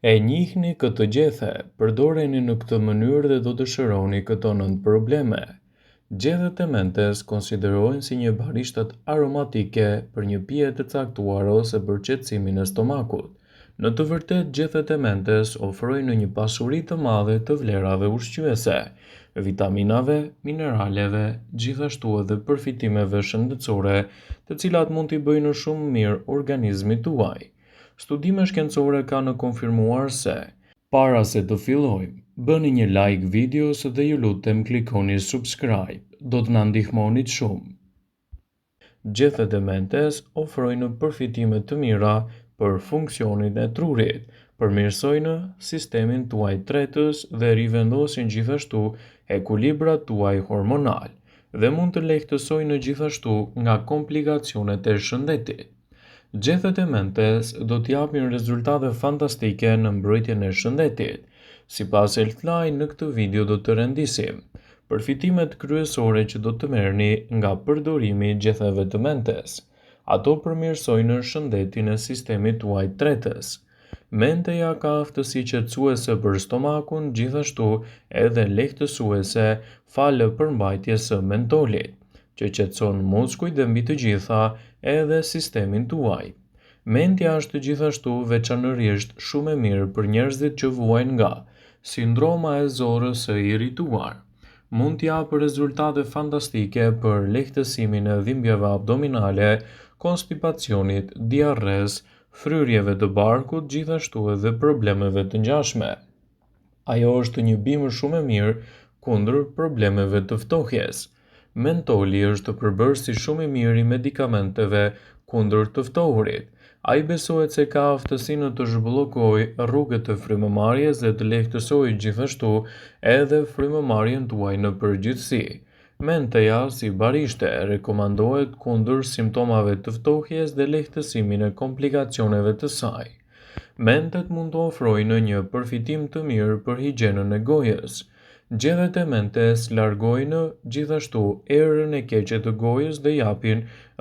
E njihni këtë gjethe, përdoreni në këtë mënyrë dhe do të shëroni këto 9 probleme. Gjethet e mentes konsiderohen si një barishtat aromatike për një pije të caktuar ose për qetësimin e stomakut. Në të vërtetë, gjethet e mentes ofrojnë një pasuri të madhe të vlerave ushqyese, vitaminave, mineraleve, gjithashtu edhe përfitimeve shëndetësore, të cilat mund t'i bëjnë shumë mirë organizmit tuaj. Studime shkencore kanë konfirmuar se, para se të fillojmë, bëni një like videos dhe ju lutem klikoni subscribe, do të na ndihmonit shumë. Gjethet e mentes ofrojnë përfitime të mira për funksionin e trurit, përmirësojnë sistemin tuaj tretës dhe rivendosin gjithashtu ekuilibrat tuaj hormonal dhe mund të lehtësojnë gjithashtu nga komplikacionet e shëndetit. Gjethet e mentes do t'japin rezultate fantastike në mbrojtjen e shëndetit. Sipas Healthline, në këtë video do të rendisim përfitimet kryesore që do të merrni nga përdorimi i gjethteve të mentes. Ato përmirësojnë shëndetin e sistemit tuaj tretës. Menteja ka aftësi qetësuese për stomakun, gjithashtu edhe lehtësuese falë përmbajtjes së mentolit, që qetëson muskujt dhe mbi të gjitha edhe sistemin tuaj. Mendja është gjithashtu veçanërisht shumë e mirë për njerëzit që vuajnë nga sindroma e zorës së irrituar. Mund t'japë rezultate fantastike për lehtësimin e dhimbjeve abdominale, konstipacionit, diarres, fryrjeve të barkut, gjithashtu edhe problemeve të ngjashme. Ajo është një bimë shumë e mirë kundër problemeve të ftohjes. Mentoli është përbërësi shumë i mirë i medikamenteve kundër të ftohurit. Ai besohet se ka aftësinë të zhbllokojë rrugët e frymëmarrjes dhe të lehtësojë gjithashtu edhe frymëmarrjen tuaj në përgjithësi. Menteja, si barishte, rekomandohet kundër simptomave të ftohjes dhe lehtësimin e komplikacioneve të saj. Mentet mund të ofrojnë një përfitim të mirë për higjienën e gojës. Gjethet e mentes largojnë gjithashtu erën e keqe të gojës dhe japin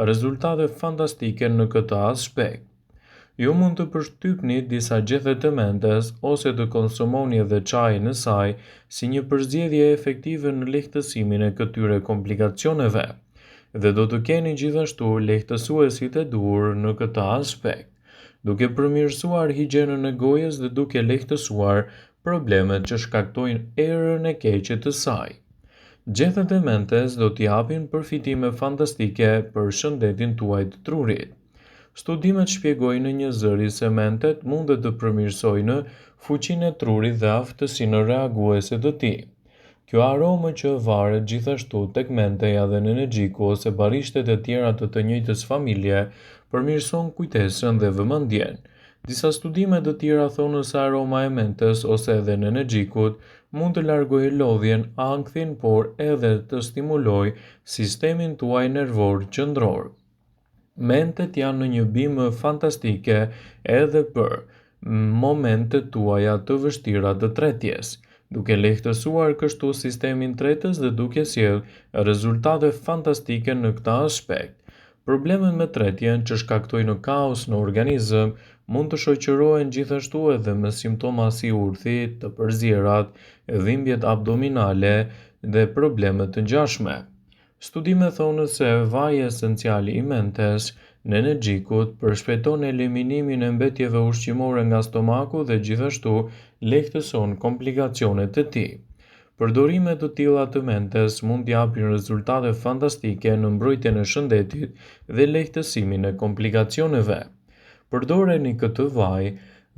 rezultate fantastike në këtë aspekt. Ju mund të përshtypni disa gjethe të mentes ose të konsumoni edhe çajin e saj si një përzgjedhje efektive në lehtësimin e këtyre komplikacioneve dhe do të keni gjithashtu lehtësuesit e duhur në këtë aspekt, duke përmirësuar higjienën e gojës dhe duke lehtësuar problemet që shkaktojnë erën e keqe të saj. Gjethet e mentes do t'i japin përfitime fantastike për shëndetin tuaj të trurit. Studimet shpjegojnë një zëri se mentet mund të përmirësojnë fuqinë e trurit dhe aftësinë reaguese të tij. Kjo aromë që varet gjithashtu tek menteja dhe energjiku ose barishtet e tjera të njëjtës familje përmirëson kujtesën dhe vëmendjen. Disa studime të tjera thonë se aroma e mentes ose edhe në energjikut mund të largojë lodhjen, ankthin, por edhe të stimulojë sistemin tuaj nervor qendror. Mentet janë një bimë fantastike edhe për momentet tuaja të vështira të tretjes, duke lehtësuar kështu sistemin tretës dhe duke sjellë rezultate fantastike në këtë aspekt. Problemet me tretjen që shkaktojnë kaos në organizëm mund të shoqërohen gjithashtu edhe me simptoma si urthi, të përzierat, dhimbjet abdominale dhe probleme të ngjashme. Studime thonë se vaji esencial i mentes në energjikut përshpejton eliminimin e mbetjeve ushqimore nga stomaku dhe gjithashtu lehtëson komplikacionet e tij. Përdorime të tilla të mentes mund t'japin rezultate fantastike në mbrojtjen e shëndetit dhe lehtësimin e komplikacioneve. Përdoreni këtë vaj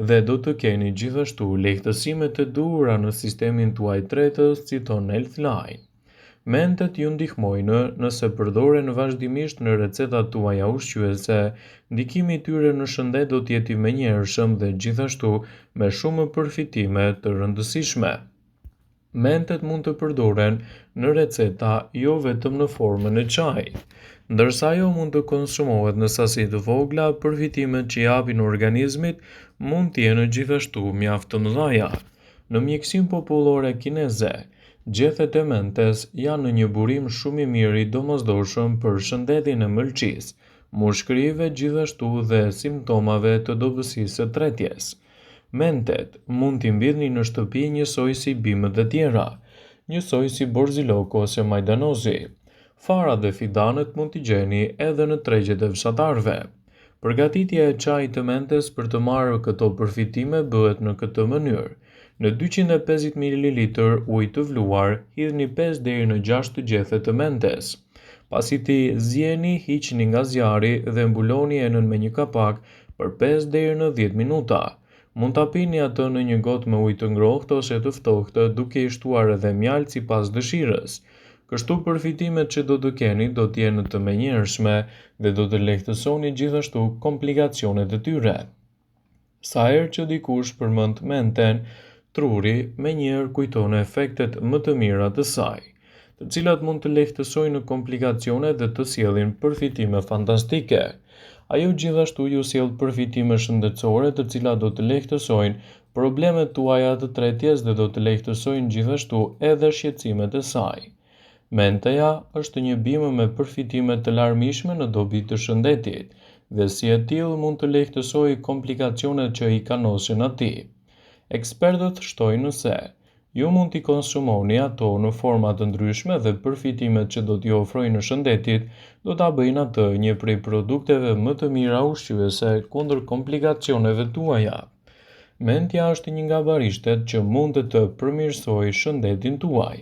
dhe do të keni gjithashtu lehtësime të duhura në sistemin tuaj tretës, citon Healthline. Mentet ju ndihmojnë nëse përdoren vazhdimisht në recetat tuaja ushqyese, ndikimi i tyre në shëndet do të jetë i menjëhershëm dhe gjithashtu me shumë përfitime të rëndësishme. Mentet mund të përdoren në receta jo vetëm në formën e çajit. Ndërsa ajo mund të konsumohet në sasi të vogla, përfitimet që japin organizmit mund të jenë gjithashtu mjaft të mëdha. Në mjekësinë popullore kineze, gjethet e mentes janë një burim shumë i mirë i domosdoshëm për shëndetin e mëlçisë, mushkërive gjithashtu dhe simptomave të dobësisë së tretjes. Mentet mund t'i mbillni në shtëpi njësoj si bimët dhe tjera, njësoj si borziloko ose majdanozi. Farat dhe fidanet mund t'i gjeni edhe në tregjet e fshatarëve. Përgatitja e çajit të mentes për të marrë këto përfitime bëhet në këtë mënyrë. Në 250 ml ujë të vluar, hidhni 5 deri në 6 të gjethe të mentes. Pasi t'i zjeni, hiqni nga zjarri dhe mbuloni enën me një kapak për 5 deri në 10 minuta. Mund ta pini atë në një gotë me ujë të ngrohtë ose të ftohtë, duke i shtuar edhe mjaltë sipas dëshirës. Kështu përfitimet që do të keni do të jenë të menjëhershme dhe do të lehtësoni gjithashtu komplikacionet e tyre. Sa herë që dikush përmend menten, truri menjëherë kujton efektet më të mira të saj, të cilat mund të lehtësojnë komplikacionet dhe të sjellin përfitime fantastike. Ajo gjithashtu ju sjell përfitime shëndetësore të cilat do të lehtësojnë problemet tuaja të tretjes dhe do të lehtësojnë gjithashtu edhe shqetësimet e saj. Menteja është një bimë me përfitime të larmishme në dobi të shëndetit dhe si e tillë mund të lehtësojë komplikacionet që i kanosin atij. Ekspertët shtojnë se ju mund t'i konsumoni ato në forma të ndryshme dhe përfitimet që do t'i ofrojnë shëndetit do ta bëjnë atë një prej produkteve më të mira ushqyese kundër komplikacioneve tuaja. Mendja është një nga barishtet që mund të përmirësojë shëndetin tuaj.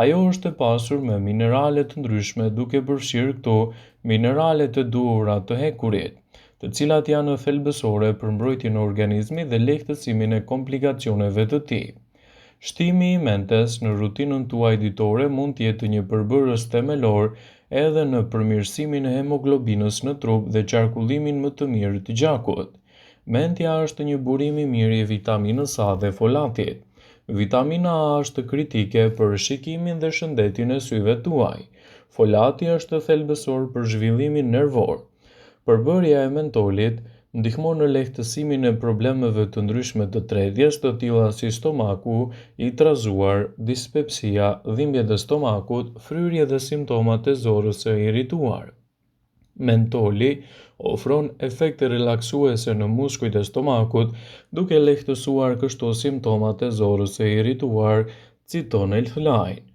Ajo është e pasur me minerale të ndryshme duke përfshirë këto minerale të duhura të hekurit, të cilat janë thelbësore për mbrojtjen e organizmit dhe lehtësimin e komplikacioneve të tij. Shtimi i mentes në rutinën tuaj ditore mund të jetë një përbërës themelor edhe në përmirësimin e hemoglobinës në trup dhe qarkullimin më të mirë të gjakut. Mendja është një burim i mirë i vitaminës A dhe folatit. Vitamina A është kritike për shikimin dhe shëndetin e syve tuaj. Folati është thelbësor për zhvillimin nervor. Përbërja e mentolit ndihmon në lehtësimin e problemeve të ndryshme të tretjes, të tilla si stomaku i trazuar, dispepsia, dhimbjet e stomakut, fryrje dhe simptomat e zorrës së irrituar. Mentoli ofron efekte relaksuese në muskujt e stomakut, duke lehtësuar kështu simptomat e zorrës së irrituar, citon Healthline.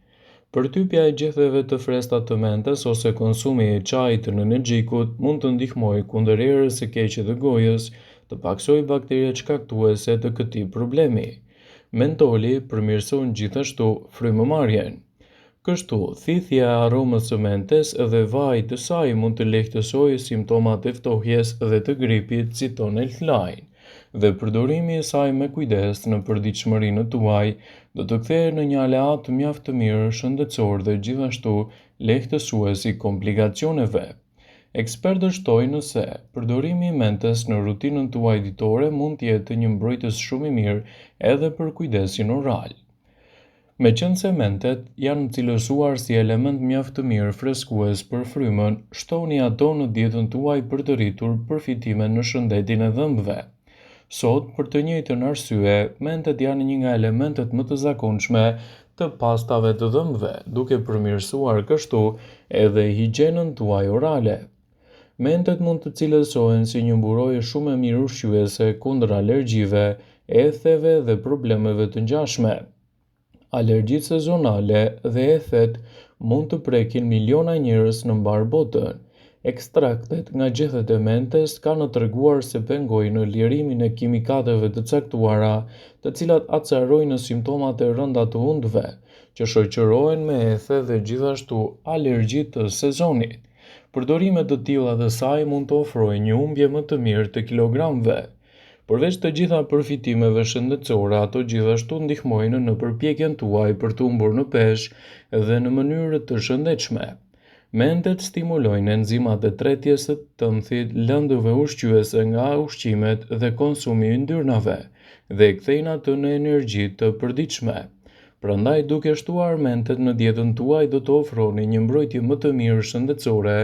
Përtypja e gjetheve të freskëta të mentes ose konsumi i çajit të energjikut mund të ndihmojë kundër erës së keqe të gojës, të paksojë bakteriet shkaktuese të këtij problemi. Mentoli përmirëson gjithashtu frymëmarrjen. Kështu, thithja e aromës së mentes dhe vaji të saj mund të lehtësojë simptomat e ftohjes dhe të gripit, citon Healthline, dhe përdorimi i saj me kujdes në përditshmërinë tuaj do të kthehej në një aleat mjaft të mirë shëndetësor dhe gjithashtu lehtësues i komplikacioneve. Ekspertët shtojnë se përdorimi i mentes në rutinën tuaj ditore mund të jetë një mbrojtës shumë i mirë edhe për kujdesin oral. Meqense mentet janë cilësuar si element mjaft të mirë freskues për frymën, shtoni ato në dietën tuaj për të rritur përfitime në shëndetin e dhëmbëve. Sot, për të njëjtën arsye, mentet janë një nga elementet më të zakonshme të pastave të dhëmbëve, duke përmirësuar kështu edhe higjienën tuaj orale. Mentet mund të cilësohen si një mburojë shumë e mirë ushqyese kundër alergjive, etheve dhe problemeve të ngjashme. Alergjitë sezonale dhe ethet mund të prekin miliona njerëz në mbar botën. Ekstraktet nga gjethet e mentes kanë treguar se pengojnë lirimin e kimikateve të caktuara, të cilat acarojnë simptomat e rënda të hundëve, që shoqërohen me ethe dhe gjithashtu alergjitë të sezonit. Përdorimet të tilla të saj mund të ofrojnë një humbje më të mirë të kilogramëve. Përveç të gjitha përfitimeve shëndetësore, ato gjithashtu ndihmojnë në përpjekjen tuaj për të humbur në peshë dhe në mënyrë të shëndetshme. Mentet stimulojnë enzimat e tretjes së tëmthit, lëndëve ushqyese nga ushqimet dhe konsumi i yndyrnave dhe kthejnë atë në energji të përditshme. Prandaj, duke shtuar mentet në dietën tuaj do të ofroni një mbrojtje më të mirë shëndetësore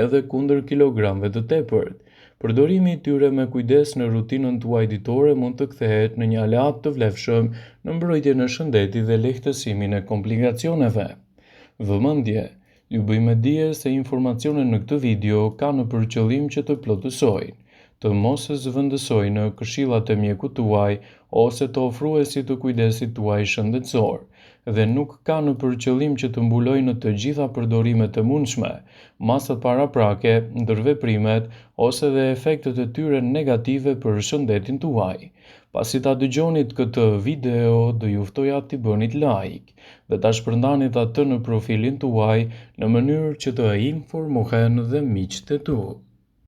edhe kundër kilogramëve të tepërt. Përdorimi i tyre me kujdes në rutinën tuaj ditore mund të kthehet në një aleat të vlefshëm në mbrojtjen e shëndetit dhe lehtësimin e komplikacioneve. Vëmendje, ju bëjmë dije se informacionet në këtë video kanë për qëllim që të plotësojnë, të mos e zëvendësoj në këshillat e mjekut tuaj ose të ofruesit të kujdesit tuaj shëndetësor, dhe nuk ka në përqëllim që të mbulojë në të gjitha përdorimet e mundshme, masat paraprake, ndërveprimet ose dhe efektet e tyre negative për shëndetin tuaj. Pasi ta dëgjonit këtë video, do ju ftoja t'i bënit like dhe ta shpërndanit atë në profilin tuaj në mënyrë që të informohen dhe miqtë e tu.